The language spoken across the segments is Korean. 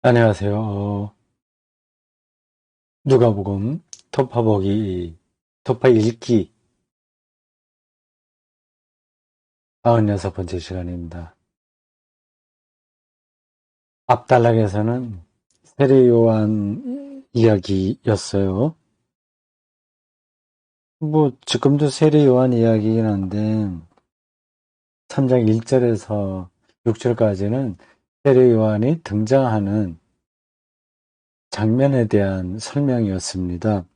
안녕하세요. 누가복음 토파 읽기 96번째 시간입니다. 앞단락에서는 세례 요한 이야기였어요. 지금도 세례 요한 이야기긴 한데 3장 1절에서 6절까지는 세례 요한이 등장하는 장면에 대한 설명이었습니다.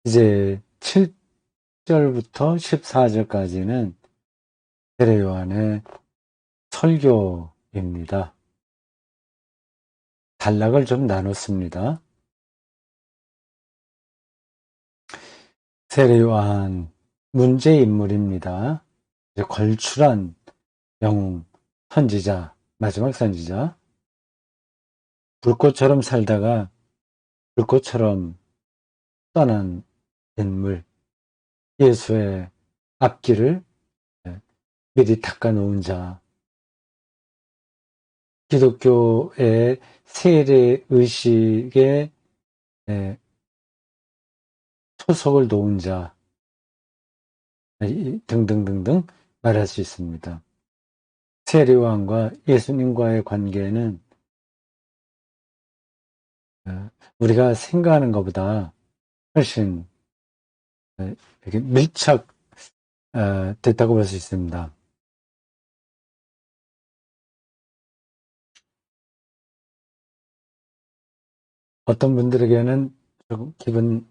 이제 7절부터 14절까지는 세례 요한의 설교입니다. 단락을 좀 나눴습니다. 세례 요한 문제인물입니다. 걸출한 영웅, 선지자, 마지막 선지자. 불꽃처럼 살다가 불꽃처럼 떠난 인물, 예수의 앞길을 미리 닦아놓은 자, 기독교의 세례 의식에 초석을 놓은 자 등등등등 말할 수 있습니다. 세례 요한과 예수님과의 관계는 우리가 생각하는 것보다 훨씬 이렇게 밀착 됐다고 볼 수 있습니다. 어떤 분들에게는 조금 기분이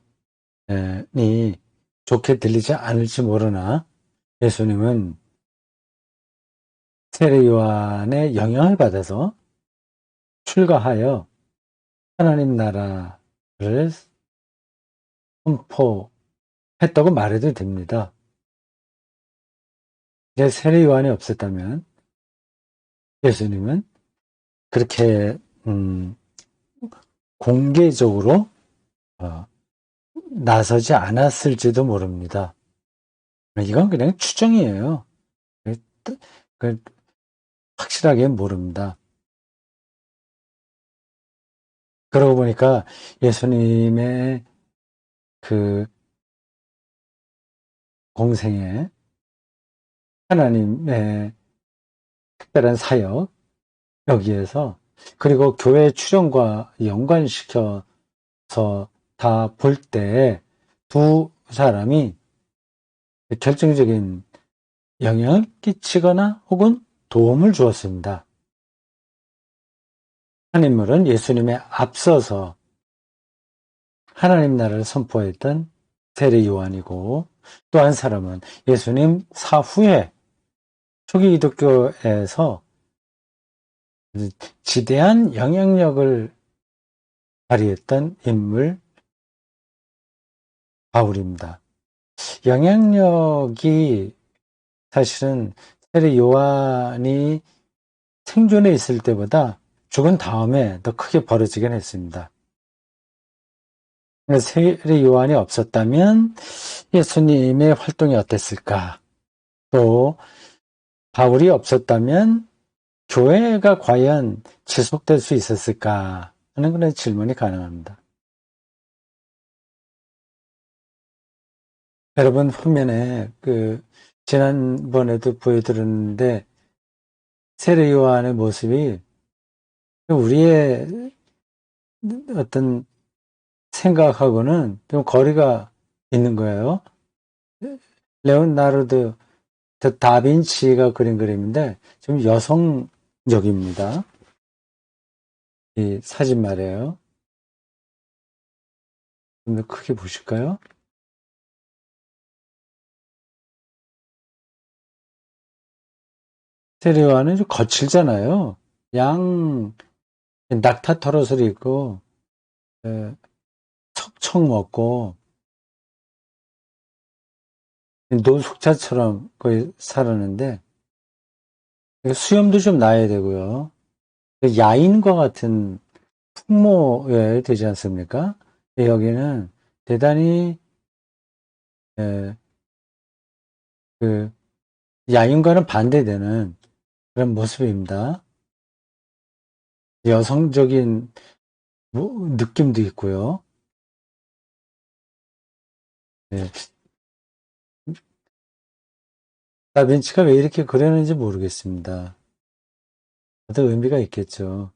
좋게 들리지 않을지 모르나 예수님은 세례 요한의 영향을 받아서 출가하여 하나님 나라를 선포했다고 말해도 됩니다. 이제 세례 요한이 없었다면 예수님은 그렇게 공개적으로 나서지 않았을지도 모릅니다. 이건 그냥 추정이에요. 확실하게 모릅니다. 그러고 보니까 예수님의 그 공생에 하나님의 특별한 사역, 여기에서, 그리고 교회 출현과 연관시켜서 다 볼 때 두 사람이 결정적인 영향을 끼치거나 혹은 도움을 주었습니다. 한 인물은 예수님에 앞서서 하나님 나라를 선포했던 세례 요한이고, 또 한 사람은 예수님 사후에 초기 기독교에서 지대한 영향력을 발휘했던 인물 바울입니다. 영향력이 사실은 세례 요한이 생존해 있을 때보다 죽은 다음에 더 크게 벌어지긴 했습니다. 세례 요한이 없었다면 예수님의 활동이 어땠을까? 또 바울이 없었다면 교회가 과연 지속될 수 있었을까 하는 그런 질문이 가능합니다. 여러분 화면에 지난번에도 보여드렸는데 세례 요한의 모습이 우리의 어떤 생각하고는 좀 거리가 있는 거예요. 레오나르도 다빈치가 그린 그림인데 좀 여성적입니다. 이 사진 말이에요. 좀 더 크게 보실까요? 세례 요한은 좀 거칠잖아요. 낙타 털옷을 입고 척척 먹고 노숙자처럼 거의 살았는데 수염도 좀 나야 되고요. 야인과 같은 풍모여야 되지 않습니까? 여기는 대단히 그 야인과는 반대되는 그런 모습입니다. 여성적인 느낌도 있고요. 네. 다빈치가 왜 이렇게 그렸는지 모르겠습니다. 다들 의미가 있겠죠.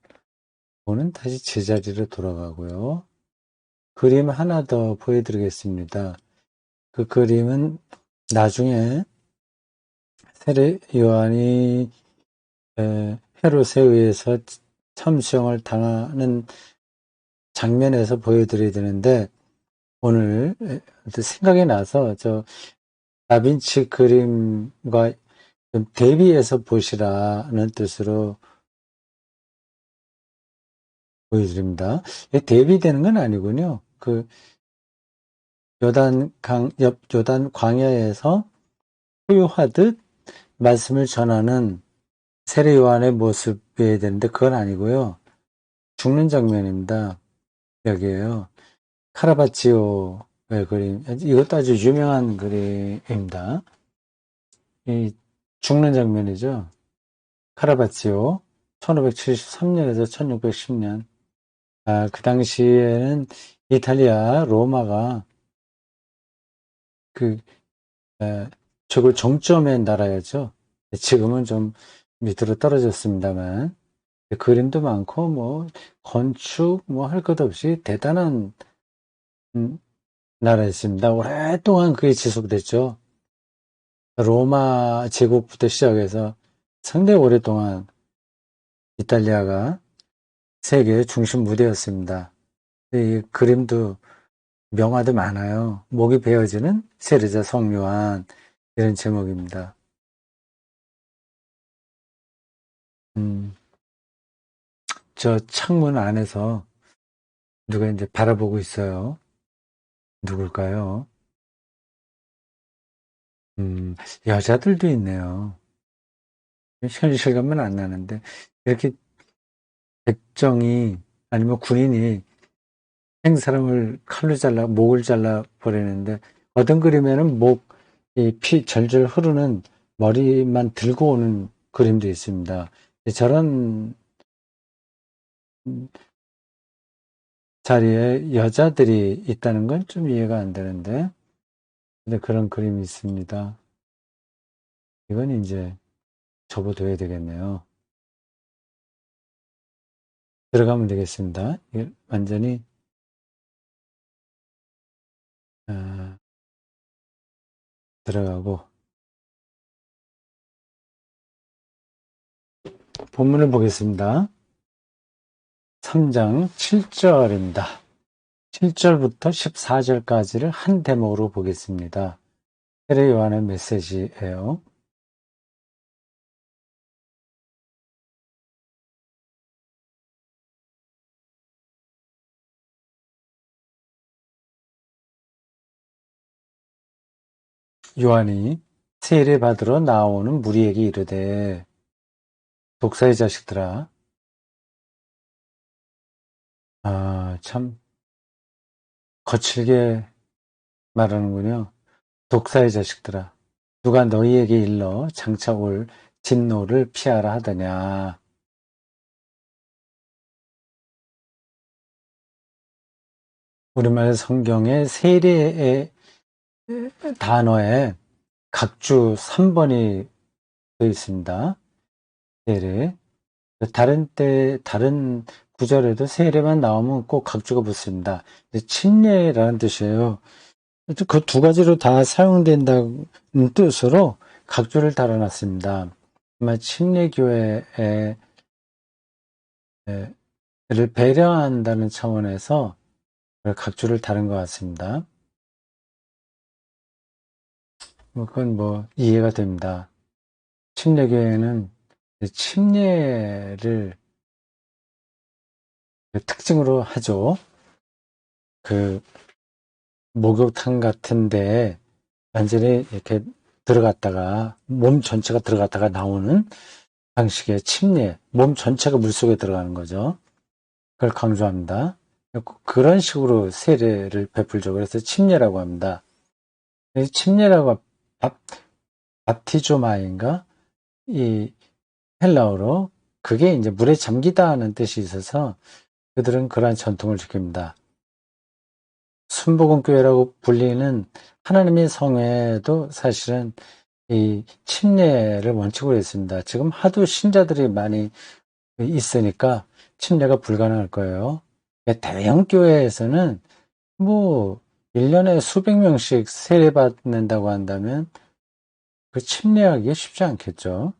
오는 다시 제자리로 돌아가고요. 그림 하나 더 보여드리겠습니다. 그 그림은 나중에 세례 요한이 헤롯에 의해서 참수형을 당하는 장면에서 보여드려야 되는데, 오늘 생각이 나서 저 다빈치 그림과 좀 대비해서 보시라는 뜻으로 보여드립니다. 대비되는 건 아니군요. 그 요단 광야에서 소유하듯 말씀을 전하는 세례 요한의 모습이어야 되는데 그건 아니고요. 죽는 장면입니다. 여기에요. 카라바치오의 그림. 이것도 아주 유명한 그림입니다. 이 죽는 장면이죠. 카라바치오. 1573년에서 1610년. 그 당시에는 이탈리아 로마가 그 최고 정점의 나라였죠. 지금은 좀 밑으로 떨어졌습니다만 그림도 많고 뭐 건축 뭐 할 것 없이 대단한 나라였습니다. 오랫동안 그게 지속됐죠. 로마 제국부터 시작해서 상당히 오랫동안 이탈리아가 세계의 중심 무대였습니다. 이 그림도 명화도 많아요. 목이 베어지는 세례자 성요한 이런 제목입니다. 저 창문 안에서 누가 이제 바라보고 있어요. 누굴까요? 여자들도 있네요. 현실감은 안 나는데 이렇게 백정이 아니면 군인이 행 사람을 칼로 잘라 목을 잘라 버리는데 어떤 그림에는 이 피 절절 흐르는 머리만 들고 오는 그림도 있습니다. 저런 자리에 여자들이 있다는 건 좀 이해가 안 되는데 근데 그런 그림이 있습니다. 이건 이제 접어둬야 되겠네요. 들어가면 되겠습니다. 이게 완전히 들어가고 본문을 보겠습니다. 3장 7절입니다. 7절부터 14절까지를 한 대목으로 보겠습니다. 세례 요한의 메시지예요. 요한이 세례 받으러 나오는 무리에게 이르되 독사의 자식들아 참 거칠게 말하는군요. 독사의 자식들아 누가 너희에게 일러 장차 올 진노를 피하라 하더냐. 우리말 성경의 세례의 단어에 각주 3번이 되어 있습니다. 세례. 다른 구절에도 세례만 나오면 꼭 각주가 붙습니다. 침례라는 뜻이에요. 그 두 가지로 다 사용된다는 뜻으로 각주를 달아놨습니다. 아마 침례교회를 배려한다는 차원에서 각주를 다른 것 같습니다. 그건 뭐 이해가 됩니다. 침례교회는 침례를 특징으로 하죠. 그 목욕탕 같은데 완전히 이렇게 들어갔다가 몸 전체가 들어갔다가 나오는 방식의 침례, 몸 전체가 물속에 들어가는 거죠. 그걸 강조합니다. 그런 식으로 세례를 베풀죠. 그래서 침례라고 합니다. 침례라고 밥티조마인가 이 헬라어로 그게 이제 물에 잠기다 하는 뜻이 있어서 그들은 그러한 전통을 지킵니다. 순복음교회라고 불리는 하나님의 성회도 사실은 이 침례를 원칙으로 했습니다. 지금 하도 신자들이 많이 있으니까 침례가 불가능할 거예요. 대형 교회에서는 뭐 1년에 수백 명씩 세례받는다고 한다면 그 침례하기 쉽지 않겠죠.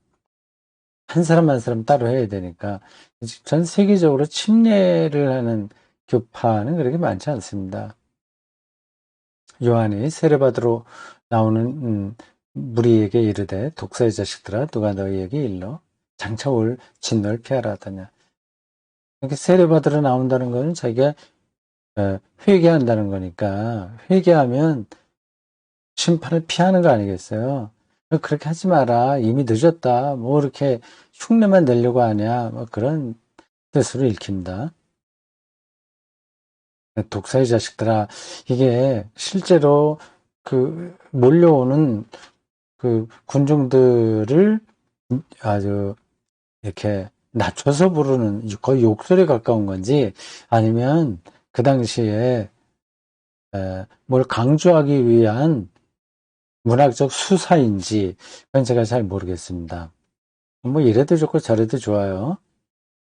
한 사람 한 사람 따로 해야 되니까 전 세계적으로 침례를 하는 교파는 그렇게 많지 않습니다. 요한이 세례받으러 나오는 무리에게 이르되 독사의 자식들아 누가 너희에게 일러 장차 올 진노를 피하라 하더냐. 이렇게 세례받으러 나온다는 것은 자기가 회개한다는 거니까 회개하면 심판을 피하는 거 아니겠어요? 그렇게 하지 마라. 이미 늦었다. 뭐 이렇게 흉내만 내려고 하냐. 뭐 그런 뜻으로 읽힌다. 독사의 자식들아, 이게 실제로 그 몰려오는 그 군중들을 아주 이렇게 낮춰서 부르는 거의 욕설에 가까운 건지 아니면 그 당시에 뭘 강조하기 위한 문학적 수사인지 그건 제가 잘 모르겠습니다. 뭐 이래도 좋고 저래도 좋아요.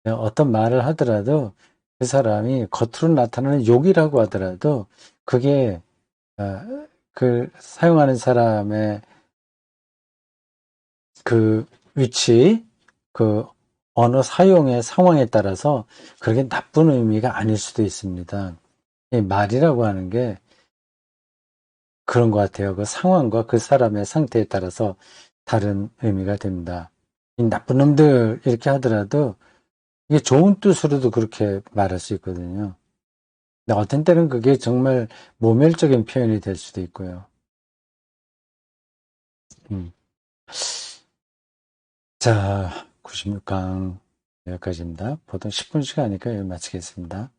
어떤 말을 하더라도 그 사람이 겉으로 나타나는 욕이라고 하더라도 그게 그 사용하는 사람의 그 위치, 그 언어 사용의 상황에 따라서 그렇게 나쁜 의미가 아닐 수도 있습니다. 이 말이라고 하는 게 그런 것 같아요. 그 상황과 그 사람의 상태에 따라서 다른 의미가 됩니다. 이 나쁜 놈들 이렇게 하더라도 이게 좋은 뜻으로도 그렇게 말할 수 있거든요. 근데 어떤 때는 그게 정말 모멸적인 표현이 될 수도 있고요. 음. 자, 96강 여기까지입니다. 보통 10분씩 하니까 여기 마치겠습니다.